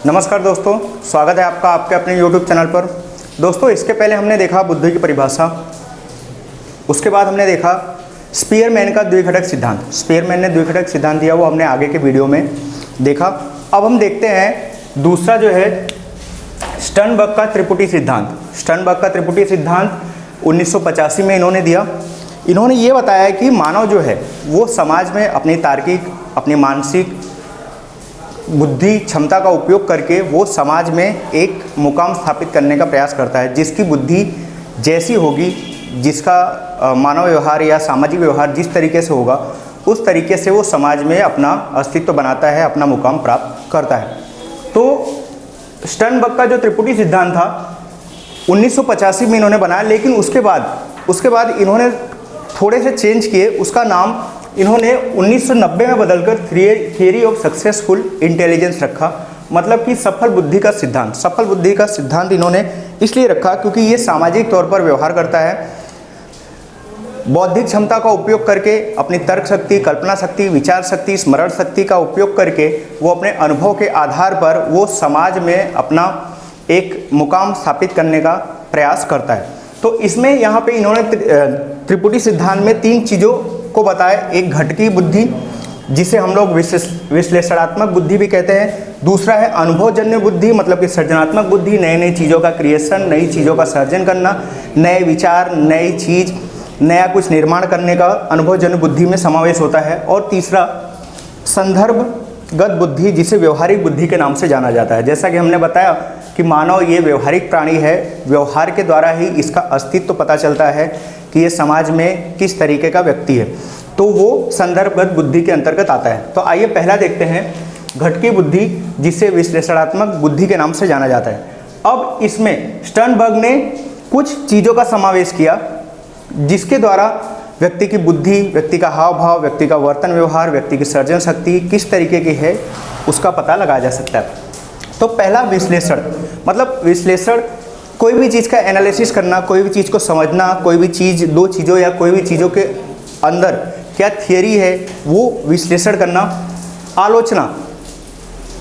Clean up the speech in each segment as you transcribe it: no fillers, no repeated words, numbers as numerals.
नमस्कार दोस्तों, स्वागत है आपका आपके अपने YouTube चैनल पर। दोस्तों, इसके पहले हमने देखा बुद्धि की परिभाषा, उसके बाद हमने देखा स्पीयरमैन का द्विघटक सिद्धांत। स्पीयरमैन ने द्विघटक सिद्धांत दिया, वो हमने आगे के वीडियो में देखा। अब हम देखते हैं दूसरा जो है स्टर्नबर्ग का त्रिपुटी सिद्धांत। स्टर्नबर्ग का त्रिपुटी सिद्धांत 1985 में इन्होंने दिया। इन्होंने ये बताया कि मानव जो है वो समाज में अपनी तार्किक, अपनी मानसिक बुद्धि क्षमता का उपयोग करके वो समाज में एक मुकाम स्थापित करने का प्रयास करता है। जिसकी बुद्धि जैसी होगी, जिसका मानव व्यवहार या सामाजिक व्यवहार जिस तरीके से होगा, उस तरीके से वो समाज में अपना अस्तित्व बनाता है, अपना मुकाम प्राप्त करता है। तो स्टर्नबर्ग का जो त्रिपुटी सिद्धांत था 1985 में इन्होंने बनाया, लेकिन उसके बाद इन्होंने थोड़े से चेंज किए। उसका नाम इन्होंने 1990 में बदलकर थियरी ऑफ सक्सेसफुल इंटेलिजेंस रखा। मतलब कि सफल बुद्धि का सिद्धांत। सफल बुद्धि का सिद्धांत इन्होंने इसलिए रखा क्योंकि ये सामाजिक तौर पर व्यवहार करता है, बौद्धिक क्षमता का उपयोग करके अपनी तर्क शक्ति, कल्पना शक्ति, विचार शक्ति, स्मरण शक्ति का उपयोग करके वो अपने अनुभव के आधार पर वो समाज में अपना एक मुकाम स्थापित करने का प्रयास करता है। तो इसमें यहाँ पे इन्होंने त्रिपुटी सिद्धांत में 3 चीज़ों को बताया। एक घटकी बुद्धि, जिसे हम लोग विश्लेषणात्मक बुद्धि भी कहते हैं। दूसरा है अनुभवजन्य बुद्धि, मतलब कि सृजनात्मक बुद्धि, नई नई चीज़ों का क्रिएशन, नई चीज़ों का सर्जन करना, नए विचार, नई चीज़, नया कुछ निर्माण करने का अनुभवजन्य बुद्धि में समावेश होता है। और तीसरा संदर्भगत बुद्धि, जिसे व्यवहारिक बुद्धि के नाम से जाना जाता है। जैसा कि हमने बताया कि मानव ये व्यवहारिक प्राणी है, व्यवहार के द्वारा ही इसका अस्तित्व पता चलता है कि ये समाज में किस तरीके का व्यक्ति है, तो वो संदर्भगत बुद्धि के अंतर्गत आता है। तो आइए पहला देखते हैं घटकी बुद्धि, जिसे विश्लेषणात्मक बुद्धि के नाम से जाना जाता है। अब इसमें स्टर्नबर्ग ने कुछ चीज़ों का समावेश किया जिसके द्वारा व्यक्ति की बुद्धि, व्यक्ति का हाव भाव, व्यक्ति का वर्तन व्यवहार, व्यक्ति की सर्जन शक्ति किस तरीके की है उसका पता लगाया जा सकता है। तो पहला विश्लेषण, मतलब विश्लेषण कोई भी चीज़ का एनालिसिस करना, कोई भी चीज़ को समझना, कोई भी चीज़, दो चीज़ों या कोई भी चीज़ों के अंदर क्या थियरी है वो विश्लेषण करना। आलोचना,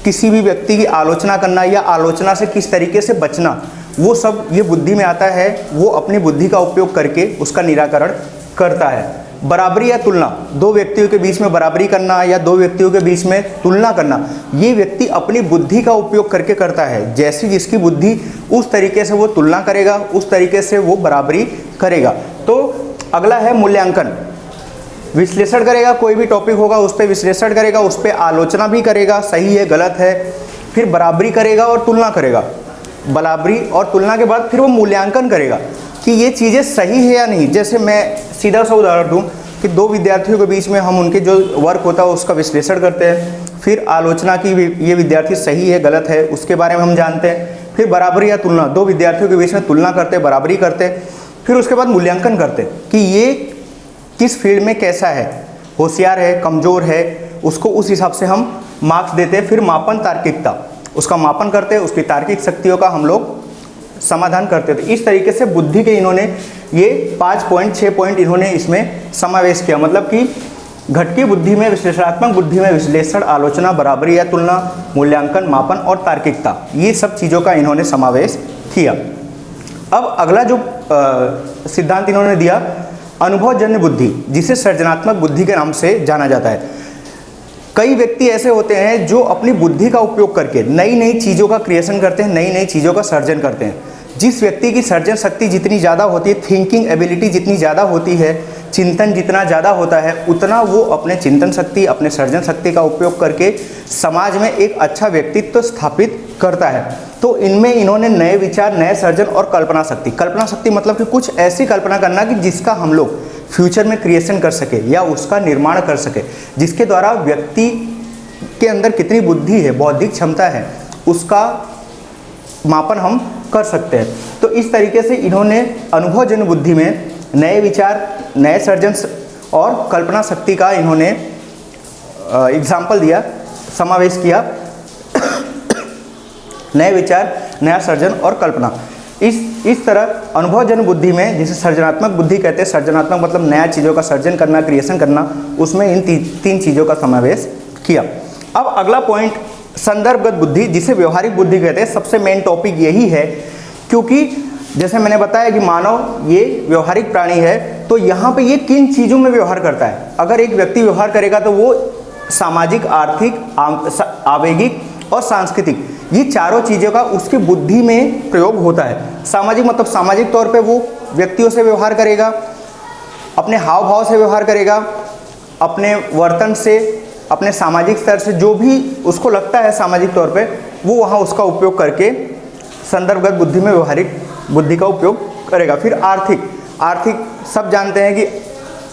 किसी भी व्यक्ति की आलोचना करना या आलोचना से किस तरीके से बचना, वो सब ये बुद्धि में आता है। वो अपनी बुद्धि का उपयोग करके उसका निराकरण करता है। बराबरी या तुलना, दो व्यक्तियों के बीच में बराबरी करना या दो व्यक्तियों के बीच में तुलना करना, ये व्यक्ति अपनी बुद्धि का उपयोग करके करता है। जैसी जिसकी बुद्धि, उस तरीके से वो तुलना करेगा, उस तरीके से वो बराबरी करेगा। तो अगला है मूल्यांकन। विश्लेषण करेगा, कोई भी टॉपिक होगा उस पर विश्लेषण करेगा, उस पर आलोचना भी करेगा, सही है गलत है, फिर बराबरी करेगा और तुलना करेगा। बराबरी और तुलना के बाद फिर वो मूल्यांकन करेगा कि ये चीज़ें सही है या नहीं। जैसे मैं सीधा सा उदाहरण दूं कि दो विद्यार्थियों के बीच में हम उनके जो वर्क होता है उसका विश्लेषण करते हैं, फिर आलोचना की ये विद्यार्थी सही है गलत है उसके बारे में हम जानते हैं, फिर बराबरी या तुलना, दो विद्यार्थियों के बीच में तुलना करते हैं, बराबरी करते हैं, फिर उसके बाद मूल्यांकन करते हैं कि ये किस फील्ड में कैसा है, होशियार है, कमज़ोर है, उसको उस हिसाब से हम मार्क्स देते हैं। फिर मापन, तार्किकता, उसका मापन करते हैं, उसकी तार्किक शक्तियों का हम लोग समाधान करते थे। इस तरीके से बुद्धि के इन्होंने ये 5 पॉइंट, 6 पॉइंट इन्होंने इसमें समावेश किया। मतलब कि घटकी बुद्धि में, विश्लेषणात्मक बुद्धि में विश्लेषण, आलोचना, बराबरी या तुलना, मूल्यांकन, मापन और तार्किकता, ये सब चीज़ों का इन्होंने समावेश किया। अब अगला जो सिद्धांत इन्होंने दिया, अनुभवजन्य बुद्धि, जिसे सृजनात्मक बुद्धि के नाम से जाना जाता है। कई व्यक्ति ऐसे होते हैं जो अपनी बुद्धि का उपयोग करके नई नई चीज़ों का क्रिएशन करते हैं, नई नई चीज़ों का सर्जन करते हैं। जिस व्यक्ति की सर्जन शक्ति जितनी ज़्यादा होती है, थिंकिंग एबिलिटी जितनी ज़्यादा होती है, चिंतन जितना ज़्यादा होता है, उतना वो अपने चिंतन शक्ति, अपने सर्जन शक्ति का उपयोग करके समाज में एक अच्छा व्यक्तित्व स्थापित करता है। तो इनमें इन्होंने नए विचार, नए सर्जन और कल्पना शक्ति, कल्पना शक्ति मतलब कि कुछ ऐसी कल्पना करना कि जिसका हम लोग फ्यूचर में क्रिएशन कर सके या उसका निर्माण कर सके, जिसके द्वारा व्यक्ति के अंदर कितनी बुद्धि है, बौद्धिक क्षमता है, उसका मापन हम कर सकते हैं। तो इस तरीके से इन्होंने अनुभवजन्य बुद्धि में नए विचार, नए सर्जन और कल्पना शक्ति का इन्होंने एग्जाम्पल दिया, समावेश किया। नए विचार, नया सर्जन और कल्पना, इस तरह अनुभवजन्य बुद्धि में, जिसे सृजनात्मक बुद्धि कहते हैं, सृजनात्मक मतलब नया चीज़ों का सर्जन करना, क्रिएशन करना, उसमें इन 3 चीज़ों का समावेश किया। अब अगला पॉइंट संदर्भगत बुद्धि, जिसे व्यवहारिक बुद्धि कहते हैं, सबसे मेन टॉपिक यही है, क्योंकि जैसे मैंने बताया कि मानव ये व्यवहारिक प्राणी है, तो यहाँ पे ये किन चीज़ों में व्यवहार करता है। अगर एक व्यक्ति व्यवहार करेगा तो वो सामाजिक, आर्थिक, आवेगिक और सांस्कृतिक, ये चारों चीज़ों का उसकी बुद्धि में प्रयोग होता है। सामाजिक मतलब सामाजिक तौर पे वो व्यक्तियों से व्यवहार करेगा, अपने हाव भाव से व्यवहार करेगा, अपने वर्तन से, अपने सामाजिक स्तर से जो भी उसको लगता है सामाजिक तौर पे, वो वहाँ उसका उपयोग करके संदर्भगत बुद्धि में व्यवहारिक बुद्धि का उपयोग करेगा। फिर आर्थिक, आर्थिक सब जानते हैं कि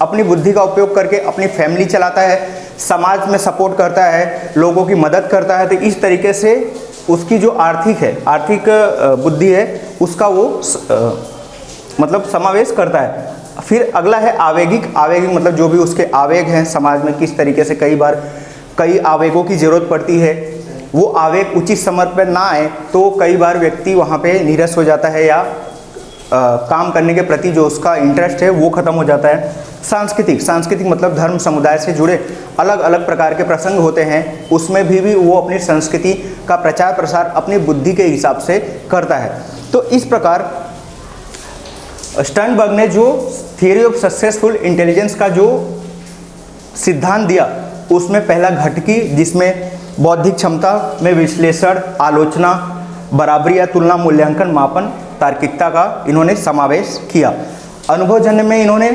अपनी बुद्धि का उपयोग करके अपनी फैमिली चलाता है, समाज में सपोर्ट करता है, लोगों की मदद करता है। तो इस तरीके से उसकी जो आर्थिक है, आर्थिक बुद्धि है, उसका वो मतलब समावेश करता है। फिर अगला है आवेगिक। आवेगिक मतलब जो भी उसके आवेग हैं समाज में, किस तरीके से कई बार कई आवेगों की ज़रूरत पड़ती है, वो आवेग उचित समय पर ना आए तो कई बार व्यक्ति वहाँ पे नीरस हो जाता है, या काम करने के प्रति जो उसका इंटरेस्ट है वो ख़त्म हो जाता है। सांस्कृतिक, सांस्कृतिक मतलब धर्म समुदाय से जुड़े अलग अलग प्रकार के प्रसंग होते हैं, उसमें भी वो अपनी संस्कृति का प्रचार प्रसार अपनी बुद्धि के हिसाब से करता है। तो इस प्रकार स्टर्नबर्ग ने जो थियरी ऑफ सक्सेसफुल इंटेलिजेंस का जो सिद्धांत दिया, उसमें पहला घटकी, जिसमें बौद्धिक क्षमता में विश्लेषण, आलोचना, बराबरी या तुलना, मूल्यांकन, मापन, तार्किकता का इन्होंने समावेश किया। अनुभवजन्य में इन्होंने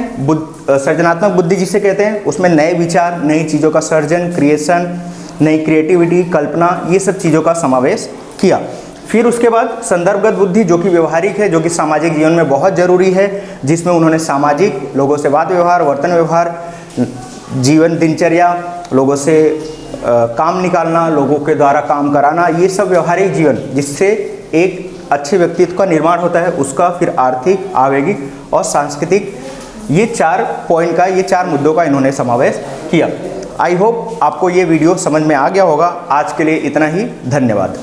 सृजनात्मक बुद्धि जिसे कहते हैं, उसमें नए विचार, नई चीज़ों का सर्जन, क्रिएशन, नई क्रिएटिविटी, कल्पना, ये सब चीज़ों का समावेश किया। फिर उसके बाद संदर्भगत बुद्धि जो कि व्यवहारिक है, जो कि सामाजिक जीवन में बहुत ज़रूरी है, जिसमें उन्होंने सामाजिक, लोगों से बात व्यवहार, वर्तन व्यवहार, जीवन दिनचर्या, लोगों से काम निकालना, लोगों के द्वारा काम कराना, ये सब व्यवहारिक जीवन जिससे एक अच्छे व्यक्तित्व का निर्माण होता है, उसका फिर आर्थिक, आवेगिक और सांस्कृतिक, ये 4 पॉइंट का, ये 4 मुद्दों का इन्होंने समावेश किया। आई होप आपको ये वीडियो समझ में आ गया होगा। आज के लिए इतना ही, धन्यवाद।